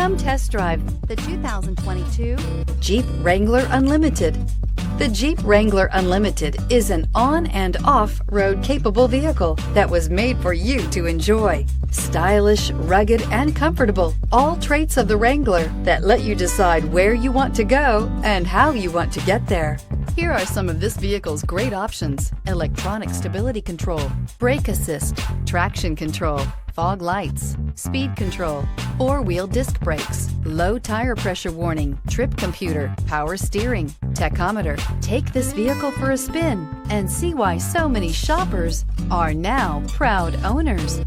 Come test drive the 2022 Jeep Wrangler Unlimited. The Jeep Wrangler Unlimited is an on- and off-road capable vehicle that was made for you to enjoy. Stylish, rugged, and comfortable, all traits of the Wrangler that let you decide where you want to go and how you want to get there. Here are some of this vehicle's great options: electronic stability control, brake assist, traction control, fog lights, speed control, four-wheel disc brakes, low tire pressure warning, trip computer, power steering, tachometer. Take this vehicle for a spin and see why so many shoppers are now proud owners.